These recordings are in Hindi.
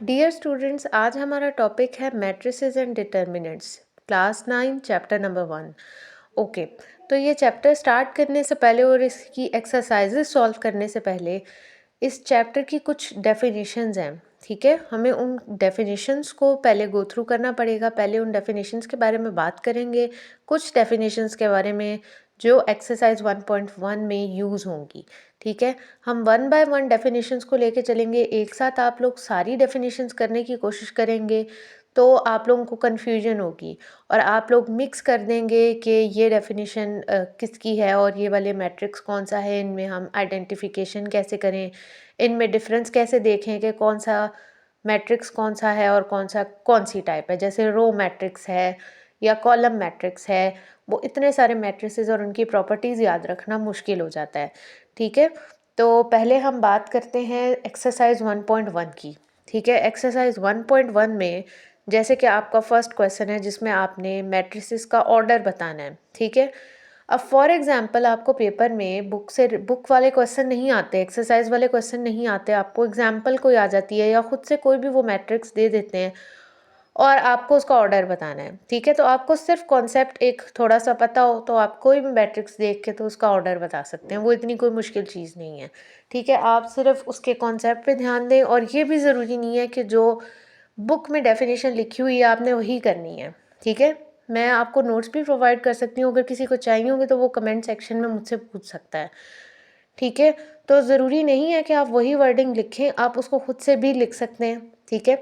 डियर स्टूडेंट्स, आज हमारा टॉपिक है matrices and determinants, class 9 chapter number 1। Okay, तो ये चैप्टर स्टार्ट करने से पहले और इसकी एक्सरसाइजेस सॉल्व करने से पहले इस चैप्टर की कुछ डेफिनेशंस हैं। ठीक है, हमें उन डेफिनेशंस को पहले गो थ्रू करना पड़ेगा। पहले उन डेफिनेशंस के बारे में बात करेंगे, कुछ डेफिनेशंस के बारे में जो एक्सरसाइज 1.1 में यूज़ होंगी। ठीक है, हम वन बाय वन डेफिनेशंस को लेके चलेंगे। एक साथ आप लोग सारी डेफिनेशंस करने की कोशिश करेंगे तो आप लोगों को कन्फ्यूजन होगी और आप लोग मिक्स कर देंगे कि ये डेफिनेशन किसकी है और ये वाले मैट्रिक्स कौन सा है, इनमें हम आइडेंटिफिकेशन कैसे करें, इनमें डिफरेंस कैसे देखें कि कौन सा मैट्रिक्स कौन सा है और कौन सी टाइप है। जैसे रो मैट्रिक्स है या कॉलम मैट्रिक्स है, वो इतने सारे मैट्रिसेस और उनकी प्रॉपर्टीज़ याद रखना मुश्किल हो जाता है। ठीक है, तो पहले हम बात करते हैं एक्सरसाइज 1.1 की। ठीक है, एक्सरसाइज 1.1 में जैसे कि आपका फर्स्ट क्वेश्चन है जिसमें आपने मैट्रिसेस का ऑर्डर बताना है। ठीक है, अब फॉर एग्जांपल आपको पेपर में बुक वाले क्वेश्चन नहीं आते, एक्सरसाइज वाले क्वेश्चन नहीं आते, आपको एग्जांपल कोई आ जाती है या खुद से कोई भी वो मैट्रिक्स दे देते हैं और आपको उसका ऑर्डर बताना है। ठीक है, तो आपको सिर्फ कॉन्सेप्ट एक थोड़ा सा पता हो तो आप कोई भी मैट्रिक्स देख के तो उसका ऑर्डर बता सकते हैं, वो इतनी कोई मुश्किल चीज़ नहीं है। ठीक है, आप सिर्फ उसके कॉन्सेप्ट पे ध्यान दें और ये भी ज़रूरी नहीं है कि जो बुक में डेफिनेशन लिखी हुई है आपने वही करनी है। ठीक है, मैं आपको नोट्स भी प्रोवाइड कर सकती हूँ, अगर किसी को चाहिए होंगे तो वो कमेंट सेक्शन में मुझसे पूछ सकता है। ठीक है, तो ज़रूरी नहीं है कि आप वही वर्डिंग लिखें, आप उसको खुद से भी लिख सकते हैं। ठीक है,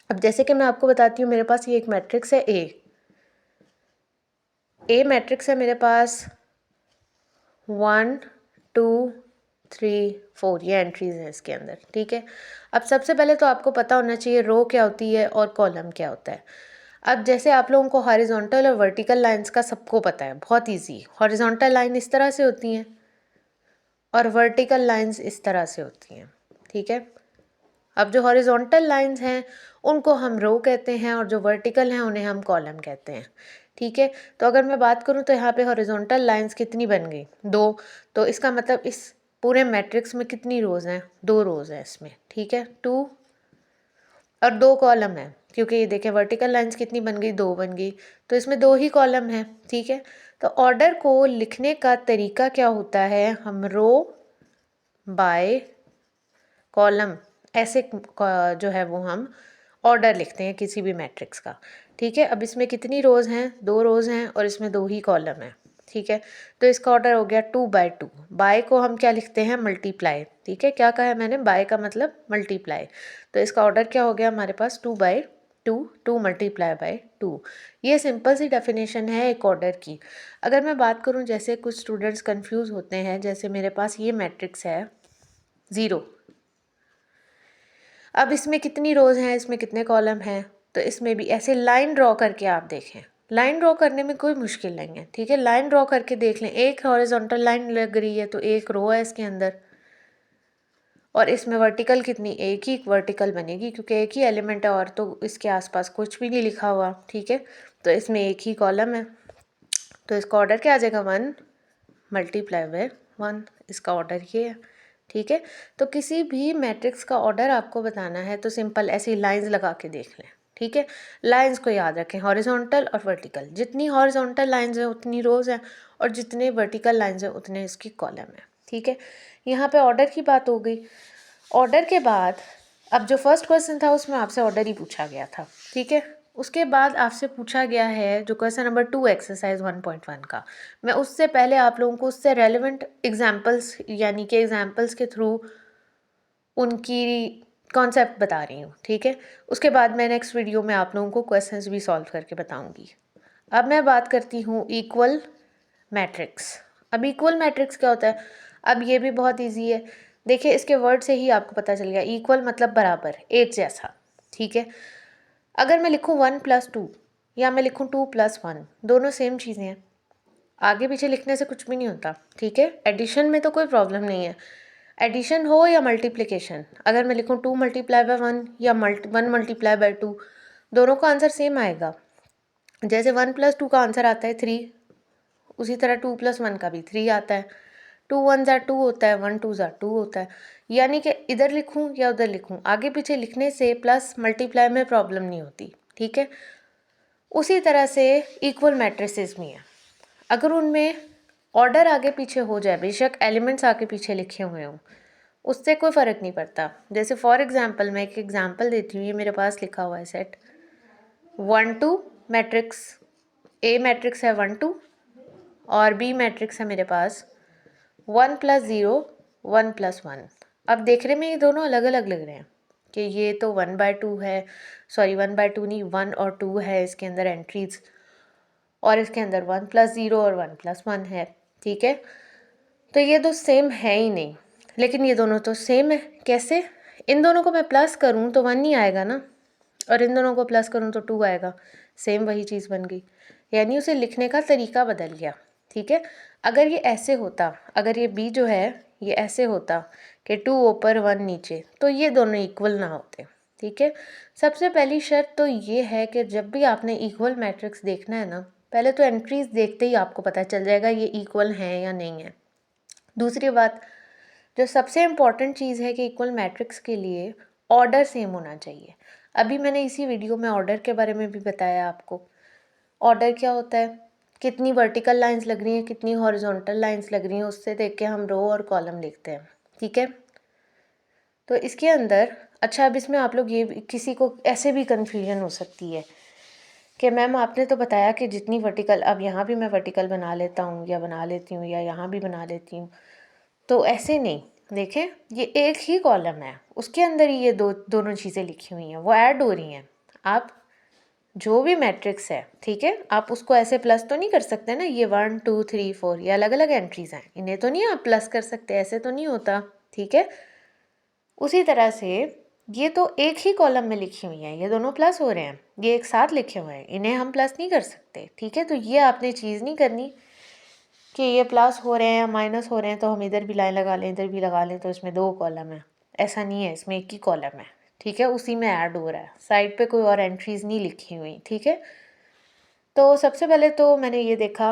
अब जैसे कि मैं आपको बताती हूँ, मेरे पास ये एक मैट्रिक्स है ए मैट्रिक्स है मेरे पास 1 2 3 4, ये एंट्रीज हैं इसके अंदर। ठीक है, अब सबसे पहले तो आपको पता होना चाहिए रो क्या होती है और कॉलम क्या होता है। अब जैसे आप लोगों को हॉरिजॉन्टल और वर्टिकल लाइंस का सबको पता है, बहुत इजी। हॉरिजॉन्टल लाइन इस तरह से होती हैं और वर्टिकल लाइंस इस तरह से होती हैं। ठीक है, अब जो हॉरिजॉन्टल लाइंस हैं उनको हम रो कहते हैं और जो वर्टिकल हैं उन्हें हम कॉलम कहते हैं। ठीक है, तो अगर मैं बात करूं तो यहाँ पे हॉरिजॉन्टल लाइंस कितनी बन गई, 2। तो इसका मतलब इस पूरे मैट्रिक्स में कितनी रोज़ हैं, 2 रोज़ हैं इसमें। ठीक है, 2 और 2 कॉलम है, क्योंकि ये देखें वर्टिकल लाइंस कितनी बन गई, 2 बन गई, तो इसमें 2 ही कॉलम है। ठीक है, तो ऑर्डर को लिखने का तरीका क्या होता है, हम रो बाय कॉलम ऐसे जो है वो हम ऑर्डर लिखते हैं किसी भी मैट्रिक्स का। ठीक है, अब इसमें कितनी रोज़ हैं, 2 रोज़ हैं और इसमें 2 ही कॉलम हैं। ठीक है, तो इसका ऑर्डर हो गया 2/2। बाय को हम क्या लिखते हैं, मल्टीप्लाई। ठीक है, क्या कहा है मैंने, बाय का मतलब मल्टीप्लाई, तो इसका ऑर्डर क्या हो गया हमारे पास 2/2, 2 मल्टीप्लाई बाय 2। ये सिंपल सी डेफिनेशन है एक ऑर्डर की। अगर मैं बात करूँ, जैसे कुछ स्टूडेंट्स कंफ्यूज होते हैं, जैसे मेरे पास ये मैट्रिक्स है 0, अब इसमें कितनी रोज़ हैं, इसमें कितने कॉलम हैं, तो इसमें भी ऐसे लाइन ड्रॉ करके आप देखें। लाइन ड्रॉ करने में कोई मुश्किल नहीं है। ठीक है, लाइन ड्रॉ करके देख लें, एक हॉरिजॉन्टल लाइन लग रही है तो एक रो है इसके अंदर, और इसमें वर्टिकल कितनी, एक ही वर्टिकल बनेगी क्योंकि एक ही एलिमेंट है और तो इसके आसपास कुछ भी नहीं लिखा हुआ। ठीक है, तो इसमें एक ही कॉलम है, तो इसका ऑर्डर क्या आ जाएगा, 1 मल्टीप्लाई बाय 1, इसका ऑर्डर ये है। ठीक है, तो किसी भी मैट्रिक्स का ऑर्डर आपको बताना है तो सिंपल ऐसी लाइंस लगा के देख लें। ठीक है, लाइंस को याद रखें, हॉरिजॉन्टल और वर्टिकल, जितनी हॉरिजॉन्टल लाइंस हैं उतनी रोज़ हैं और जितने वर्टिकल लाइंस हैं उतने इसकी कॉलम है। ठीक है, यहाँ पे ऑर्डर की बात हो गई। ऑर्डर के बाद अब जो फर्स्ट क्वेश्चन था उसमें आपसे ऑर्डर ही पूछा गया था। ठीक है, उसके बाद आपसे पूछा गया है जो क्वेश्चन नंबर 2 एक्सरसाइज 1.1 का, मैं उससे पहले आप लोगों को उससे रेलेवेंट एग्जांपल्स यानी कि एग्जांपल्स के थ्रू उनकी कॉन्सेप्ट बता रही हूँ। ठीक है, उसके बाद मैं नेक्स्ट वीडियो में आप लोगों को क्वेश्चंस भी सॉल्व करके बताऊँगी। अब मैं बात करती हूँ इक्वल मैट्रिक्स। अब इक्वल मैट्रिक्स क्या होता है, अब ये भी बहुत इजी है। देखिए, इसके वर्ड से ही आपको पता चल गया, इक्वल मतलब बराबर, एक जैसा। ठीक है, अगर मैं लिखूँ 1+2 या मैं लिखूँ 2+1, दोनों सेम चीज़ें हैं, आगे पीछे लिखने से कुछ भी नहीं होता। ठीक है, एडिशन में तो कोई प्रॉब्लम नहीं है, एडिशन हो या मल्टीप्लिकेशन, अगर मैं लिखूँ 2 मल्टीप्लाई बाय 1 या 1 मल्टीप्लाई बाय 2, दोनों का आंसर सेम आएगा। जैसे 1+2 का आंसर आता है 3, उसी तरह 2+1 का भी 3 आता है। 2 1 ज़ा 2 होता है, 1 2 ज़ा 2 होता है। यानी कि इधर लिखूं या उधर लिखूं, आगे पीछे लिखने से प्लस मल्टीप्लाई में प्रॉब्लम नहीं होती, ठीक है। उसी तरह से इक्वल मैट्रिसेस भी हैं, अगर उनमें ऑर्डर आगे पीछे हो जाए, बेशक एलिमेंट्स आगे पीछे लिखे हुए हों, उससे कोई फ़र्क नहीं पड़ता। जैसे फॉर एग्जांपल मैं एक एग्जांपल देती हूँ, ये मेरे पास लिखा हुआ है सेट 1 2 मैट्रिक्स, ए मैट्रिक्स है 1 2 और बी मैट्रिक्स है मेरे पास 1+0 1+1। अब देखने में ये दोनों अलग अलग लग रहे हैं कि ये तो 1/2 है, सॉरी 1/2 नहीं, 1 और 2 है इसके अंदर एंट्रीज, और इसके अंदर 1+0 और 1+1 है, ठीक है। तो ये तो सेम है ही नहीं, लेकिन ये दोनों तो सेम है। कैसे? इन दोनों को मैं प्लस करूँ तो 1 नहीं आएगा ना, और इन दोनों को प्लस करूँ तो 2 आएगा, सेम वही चीज़ बन गई, यानी उसे लिखने का तरीका बदल गया, ठीक है। अगर ये ऐसे होता, अगर ये बी जो है ये ऐसे होता कि 2 ऊपर 1 नीचे, तो ये दोनों इक्वल ना होते, ठीक है। सबसे पहली शर्त तो ये है कि जब भी आपने इक्वल मैट्रिक्स देखना है ना, पहले तो एंट्रीज देखते ही आपको पता चल जाएगा ये इक्वल हैं या नहीं है। दूसरी बात, जो सबसे इम्पॉर्टेंट चीज़ है कि इक्वल मैट्रिक्स के लिए ऑर्डर सेम होना चाहिए। अभी मैंने इसी वीडियो में ऑर्डर के बारे में भी बताया आपको। ऑर्डर क्या होता है? कितनी वर्टिकल लाइंस लग रही हैं, कितनी हॉरिजॉन्टल लाइंस लग रही हैं, उससे देख के हम रो और कॉलम लिखते हैं, ठीक है। तो इसके अंदर अच्छा, अब इसमें आप लोग ये किसी को ऐसे भी कन्फ्यूजन हो सकती है कि मैम आपने तो बताया कि जितनी वर्टिकल, अब यहाँ भी मैं वर्टिकल बना लेता हूँ या बना लेती हूँ या यहाँ भी बना लेती हूँ, तो ऐसे नहीं। देखें, ये एक ही कॉलम है, उसके अंदर ही ये दोनों चीज़ें लिखी हुई हैं, वो ऐड हो रही हैं। आप जो भी मैट्रिक्स है, ठीक है, आप उसको ऐसे प्लस तो नहीं कर सकते ना, ये 1 2 3 4 ये अलग अलग एंट्रीज हैं, इन्हें तो नहीं आप प्लस कर सकते, ऐसे तो नहीं होता, ठीक है। उसी तरह से ये तो एक ही कॉलम में लिखी हुई हैं, ये दोनों प्लस हो रहे हैं, ये एक साथ लिखे हुए हैं, इन्हें हम प्लस नहीं कर सकते, ठीक है। तो ये आपने चीज़ नहीं करनी कि ये प्लस हो रहे हैं या माइनस हो रहे हैं तो हम इधर भी लाइन लगा लें, इधर भी लगा लें, तो इसमें 2 कॉलम है। ऐसा नहीं है, इसमें एक ही कॉलम है, ठीक है, उसी में ऐड हो रहा है, साइड पे कोई और एंट्रीज नहीं लिखी हुई, ठीक है। तो सबसे पहले तो मैंने ये देखा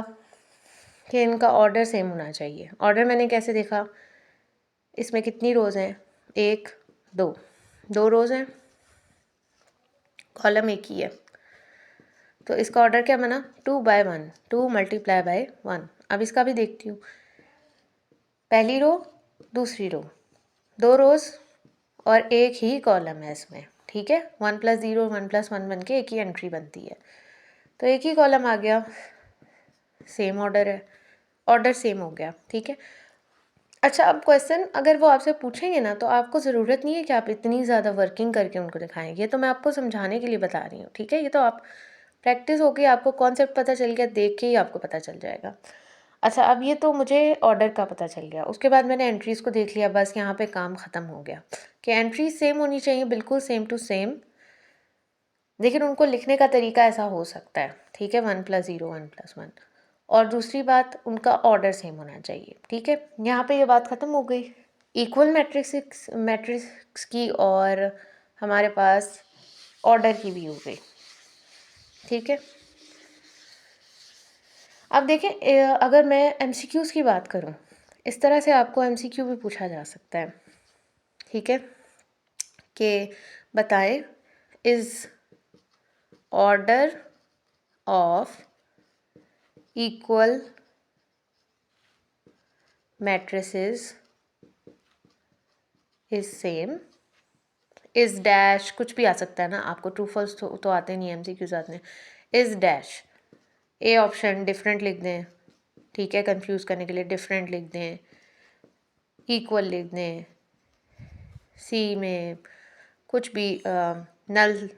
कि इनका ऑर्डर सेम होना चाहिए। ऑर्डर मैंने कैसे देखा? इसमें कितनी रोज़ हैं? 1 2 2 रोज़ हैं, कॉलम एक ही है, तो इसका ऑर्डर क्या बना? 2/1, 2 × 1। अब इसका भी देखती हूँ, पहली रो दूसरी रो, 2 रोज़ और एक ही कॉलम है इसमें, ठीक है। 1+0 1+1 बन के एक ही एंट्री बनती है, तो एक ही कॉलम आ गया, सेम ऑर्डर है, ऑर्डर सेम हो गया, ठीक है। अच्छा, अब क्वेश्चन अगर वो आपसे पूछेंगे ना, तो आपको ज़रूरत नहीं है कि आप इतनी ज़्यादा वर्किंग करके उनको दिखाएं, ये तो मैं आपको समझाने के लिए बता रही हूँ, ठीक है। ये तो आप प्रैक्टिस होगी, आपको कॉन्सेप्ट पता चल गया, देख के ही आपको पता चल जाएगा। अच्छा, अब ये तो मुझे ऑर्डर का पता चल गया, उसके बाद मैंने एंट्रीज़ को देख लिया, बस यहाँ पे काम ख़त्म हो गया कि एंट्रीज सेम होनी चाहिए, बिल्कुल सेम टू सेम, लेकिन उनको लिखने का तरीका ऐसा हो सकता है, ठीक है, 1+0 1+1। और दूसरी बात, उनका ऑर्डर सेम होना चाहिए, ठीक है। यहाँ पे ये बात ख़त्म हो गई इक्वल मैट्रिक्स की, और हमारे पास ऑर्डर की भी हो गई, ठीक है। अब देखें, अगर मैं एमसीक्यूज़ की बात करूँ, इस तरह से आपको एमसीक्यू भी पूछा जा सकता है, ठीक है, कि बताएं is order of equal matrices is same, is dash, कुछ भी आ सकता है ना, आपको ट्रू फॉल्स तो आते नहीं, एमसीक्यूज आते हैं। Is dash, A option different लिख दें, ठीक है, कंफ्यूज करने के लिए डिफरेंट लिख दें, इक्वल लिख दें, सी में कुछ भी नल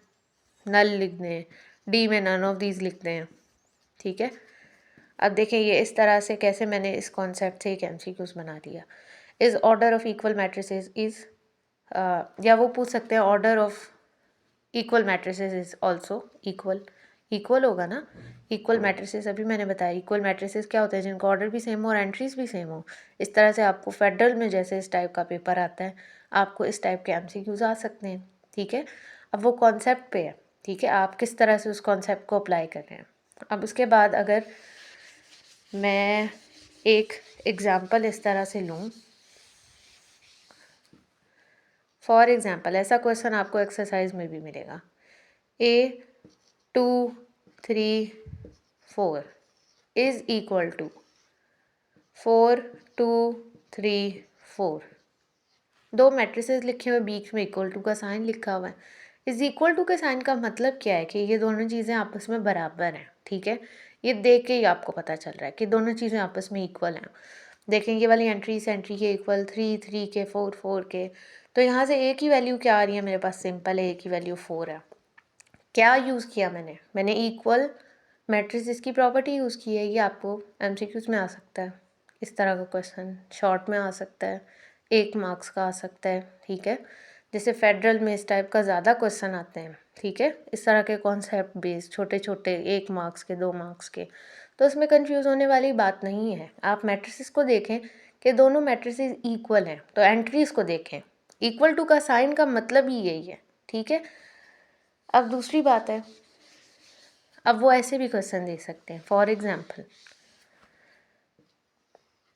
नल लिख दें, डी में नन ऑफ दीज लिख दें, ठीक है। अब देखें ये इस तरह से कैसे मैंने इस कॉन्सेप्ट से एक एमसीक्यूज बना दिया। Is order of equal matrices is, या वो पूछ सकते हैं order of equal matrices is also equal, equal होगा ना, इक्वल मैट्रिसेस अभी मैंने बताया, इक्वल मैट्रिसेस क्या होता है? जिनका ऑर्डर भी सेम हो और एंट्रीज भी सेम हो। इस तरह से आपको फेडरल में जैसे इस टाइप का पेपर आता है, आपको इस टाइप के एमसीक्यूज आ सकते हैं, ठीक है। अब वो कॉन्सेप्ट पे है, ठीक है, आप किस तरह से उस कॉन्सेप्ट को अप्लाई कर रहे हैं। अब उसके बाद अगर मैं एक एग्ज़ाम्पल इस तरह से लूँ फॉर एग्जाम्पल ऐसा क्वेश्चन आपको एक्सरसाइज में भी मिलेगा, ए 2 3 4 इज इक्वल टू 4 2 3 4। दो मैट्रिसेस लिखे हुए, बीच में इक्वल टू का साइन लिखा हुआ है। इज इक्वल टू के साइन का मतलब क्या है कि ये दोनों चीज़ें आपस में बराबर हैं, ठीक है। ये देख के ही आपको पता चल रहा है कि दोनों चीज़ें आपस में इक्वल हैं। देखें ये वाली एंट्री इस एंट्री के इक्वल, 3 3 के 4 4 के, तो यहाँ से ए की वैल्यू क्या आ रही है मेरे पास, सिंपल है, ए की वैल्यू 4 है। क्या यूज़ किया मैंने इक्वल मैट्रिसेस की प्रॉपर्टी यूज़ की है। ये आपको एमसीक्यूज में आ सकता है, इस तरह का क्वेश्चन शॉर्ट में आ सकता है, 1 मार्क्स का आ सकता है, ठीक है। जैसे फेडरल में इस टाइप का ज़्यादा क्वेश्चन आते हैं, ठीक है, इस तरह के कॉन्सेप्ट बेस्ड छोटे छोटे 1 मार्क्स के 2 मार्क्स के, तो उसमें कंफ्यूज होने वाली बात नहीं है। आप मैट्रिसेस को देखें कि दोनों मैट्रिसेस इक्वल हैं, तो एंट्रीज को देखें, इक्वल टू का साइन का मतलब ही यही है, ठीक है। अब दूसरी बात है, अब वो ऐसे भी क्वेश्चन दे सकते हैं, फॉर एग्जाम्पल,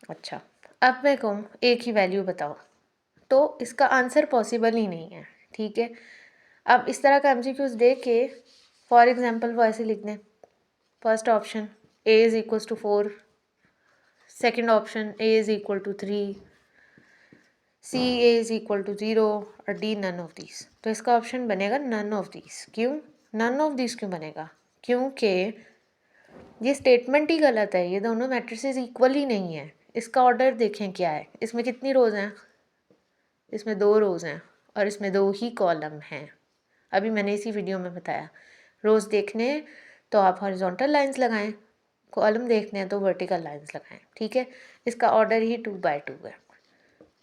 अच्छा अब मैं कहूँ ए की वैल्यू बताओ, तो इसका आंसर पॉसिबल ही नहीं है, ठीक है। अब इस तरह का एमसीक्यूज दे के फॉर एग्जाम्पल वो ऐसे लिख दें, first option a is equals to 4, second option a is equal to 3, c a is equal to 0 और डी नन ऑफ दीज। तो इसका ऑप्शन बनेगा नन ऑफ दीज। क्यों नन ऑफ दीज क्यों बनेगा? क्योंकि ये स्टेटमेंट ही गलत है, ये दोनों मैट्रिसेस इक्वल ही नहीं है। इसका ऑर्डर देखें क्या है, इसमें कितनी रोज़ हैं, इसमें 2 रोज़ हैं और इसमें 2 ही कॉलम हैं। अभी मैंने इसी वीडियो में बताया, रोज़ देखने हैं तो आप हॉरिजॉन्टल लाइंस लगाएं, कॉलम देखने हैं तो वर्टिकल लाइंस लगाएं, ठीक है। इसका ऑर्डर ही 2 बाय 2 है।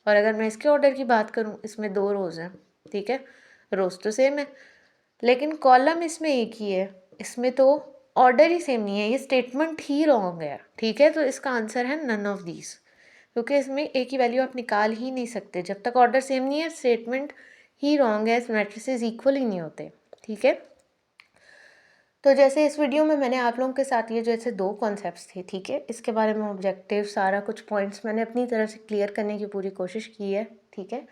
और अगर मैं इसके ऑर्डर की बात करूं, इसमें 2 रोज़ हैं, ठीक है, रोज़ तो सेम है लेकिन कॉलम इसमें एक ही है, इसमें तो ऑर्डर ही सेम नहीं है, ये स्टेटमेंट ही रॉन्ग है, ठीक है। तो इसका आंसर है नन ऑफ दीज, क्योंकि इसमें ए की वैल्यू आप निकाल ही नहीं सकते जब तक ऑर्डर सेम नहीं है, स्टेटमेंट ही रॉन्ग है, मैट्रिसेस इक्वल ही नहीं होते, ठीक है। तो जैसे इस वीडियो में मैंने आप लोगों के साथ ये जैसे 2 कॉन्सेप्ट्स थे, ठीक है, इसके बारे में ऑब्जेक्टिव सारा कुछ पॉइंट्स मैंने अपनी तरफ से क्लियर करने की पूरी कोशिश की है, ठीक है।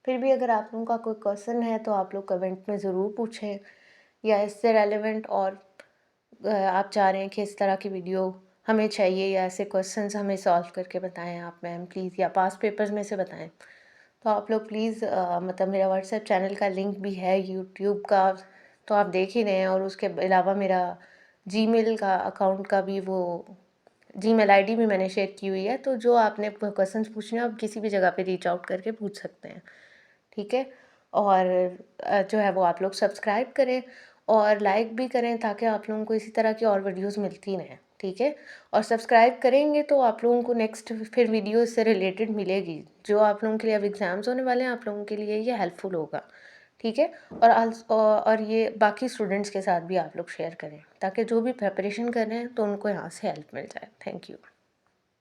फिर भी अगर आप लोगों का कोई क्वेश्चन है तो आप लोग कमेंट में ज़रूर पूछें, या इससे रेलेवेंट और आप चाह रहे हैं कि इस तरह की वीडियो हमें चाहिए या ऐसे क्वेश्चंस हमें सॉल्व करके बताएं आप मैम प्लीज़, या पास पेपर्स में से बताएं, तो आप लोग प्लीज़ मतलब मेरा व्हाट्सएप चैनल का लिंक भी है, यूट्यूब का तो आप देख ही रहे हैं, और उसके अलावा मेरा जीमेल का अकाउंट का भी वो जीमेल आईडी भी मैंने शेयर की हुई है, तो जो आपने क्वेश्चंस पूछने हैं आप किसी भी जगह पे रीच आउट करके पूछ सकते हैं, ठीक है। और जो है वो आप लोग सब्सक्राइब करें और लाइक भी करें ताकि आप लोगों को इसी तरह की और वीडियोस मिलती रहें, ठीक है। और सब्सक्राइब करेंगे तो आप लोगों को नेक्स्ट फिर वीडियो से रिलेटेड मिलेगी, जो आप लोगों के लिए अब एग्ज़ाम्स होने वाले हैं, आप लोगों के लिए ये हेल्पफुल होगा, ठीक है। और ये बाकी स्टूडेंट्स के साथ भी आप लोग शेयर करें ताकि जो भी प्रिपरेशन कर रहे हैं तो उनको यहाँ से हेल्प मिल जाए। Thank you.